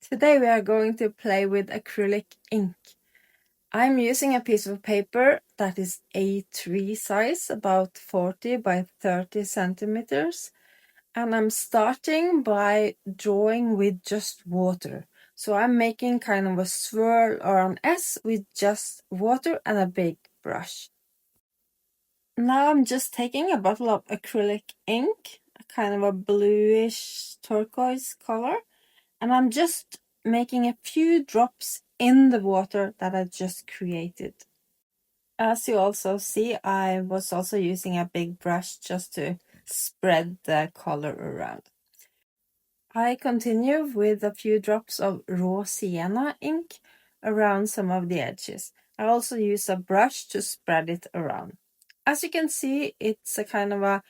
Today we are going to play with acrylic ink. I'm using a piece of paper that is A3 size, about 40 by 30 centimeters. And I'm starting by drawing with just water. So I'm making kind of a swirl or an S with just water and a big brush. Now I'm just taking a bottle of acrylic ink, a kind of a bluish turquoise color, and I'm just making a few drops in the water that I just created. As you also see, I was also using a big brush just to spread the color around. I continue with a few drops of raw sienna ink around some of the edges. I also use a brush to spread it around. As you can see, it's a kind of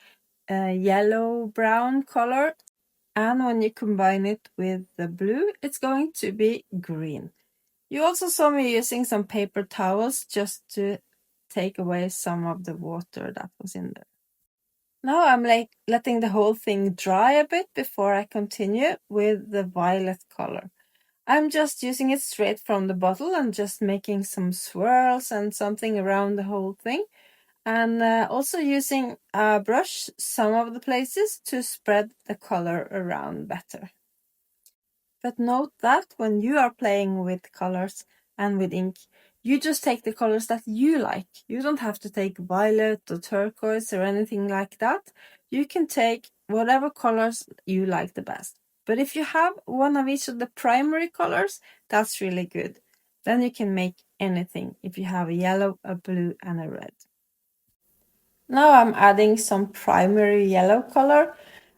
a yellow-brown color, and when you combine it with the blue, it's going to be green. You also saw me using some paper towels just to take away some of the water that was in there. Now I'm letting the whole thing dry a bit before I continue with the violet color. I'm just using it straight from the bottle and just making some swirls and something around the whole thing. And also using a brush some of the places to spread the color around better. But note that when you are playing with colors and with ink, you just take the colors that you like. You don't have to take violet or turquoise or anything like that. You can take whatever colors you like the best. But if you have one of each of the primary colors, that's really good. Then you can make anything if you have a yellow, a blue, and a red. Now I'm adding some primary yellow color,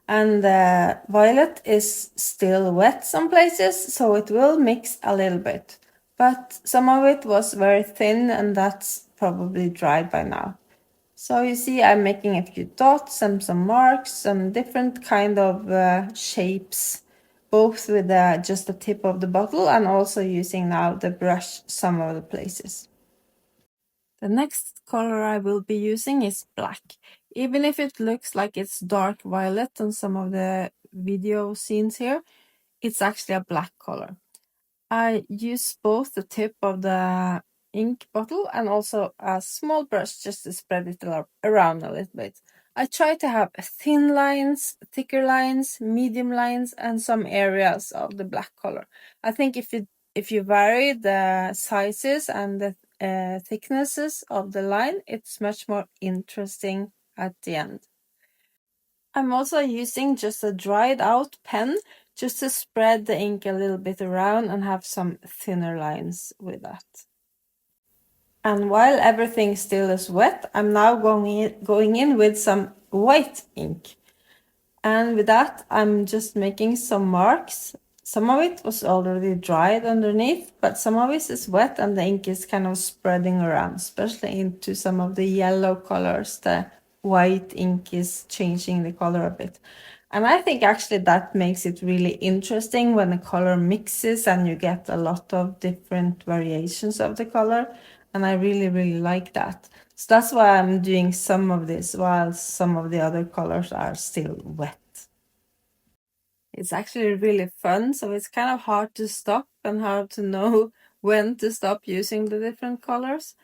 and the violet is still wet some places, so it will mix a little bit. But some of it was very thin, and that's probably dried by now. So you see I'm making a few dots and some marks and different kind of shapes, both with just the tip of the bottle and also using now the brush some of the places. The next color I will be using is black. Even if it looks like it's dark violet on some of the video scenes here, it's actually a black color. I use both the tip of the ink bottle and also a small brush just to spread it around a little bit. I try to have thin lines, thicker lines, medium lines, and some areas of the black color. I think if you vary the sizes and the thicknesses of the line, it's much more interesting at the end. I'm also using just a dried out pen just to spread the ink a little bit around and have some thinner lines with that. And while everything still is wet, I'm now going in with some white ink. And with that, I'm just making some marks. Some of it was already dried underneath, but some of it is wet and the ink is kind of spreading around, especially into some of the yellow colors. The white ink is changing the color a bit. And I think actually that makes it really interesting when the color mixes and you get a lot of different variations of the color. And I really, really like that. So that's why I'm doing some of this while some of the other colors are still wet. It's actually really fun, so it's kind of hard to stop and hard to know when to stop using the different colors.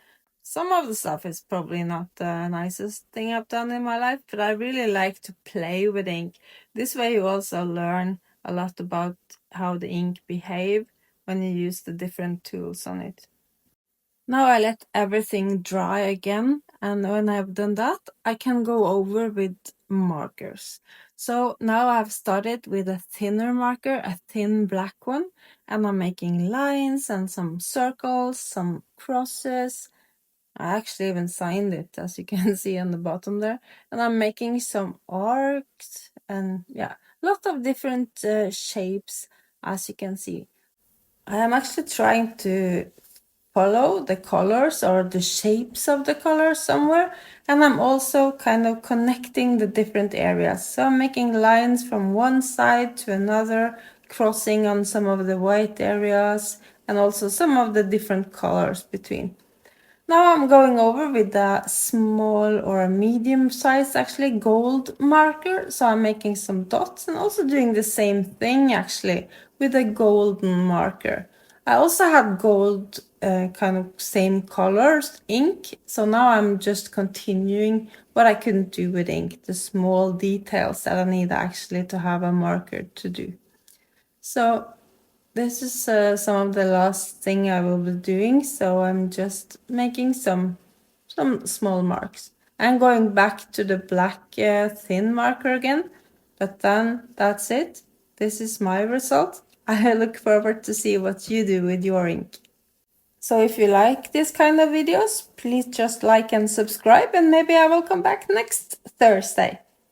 Some of the stuff is probably not the nicest thing I've done in my life, but I really like to play with ink. This way you also learn a lot about how the ink behave when you use the different tools on it. Now I let everything dry again, and when I've done that, I can go over with markers. So now I've started with a thinner marker, a thin black one, and I'm making lines and some circles, some crosses. I actually even signed it, as you can see on the bottom there. And I'm making some arcs and yeah, a lot of different shapes, as you can see. I am actually trying to follow the colors or the shapes of the colors somewhere, and I'm also kind of connecting the different areas. So I'm making lines from one side to another, crossing on some of the white areas and also some of the different colors between. Now I'm going over with a small or a medium size actually gold marker. So I'm making some dots and also doing the same thing actually with a golden marker. I also had gold kind of same colors ink, so now I'm just continuing what I couldn't do with ink, the small details that I need actually to have a marker to do. So this is some of the last thing I will be doing, so I'm just making some small marks. I'm going back to the black thin marker again, but then that's it. This is my result. I look forward to see what you do with your ink. So if you like this kind of videos, please just like and subscribe, and maybe I will come back next Thursday.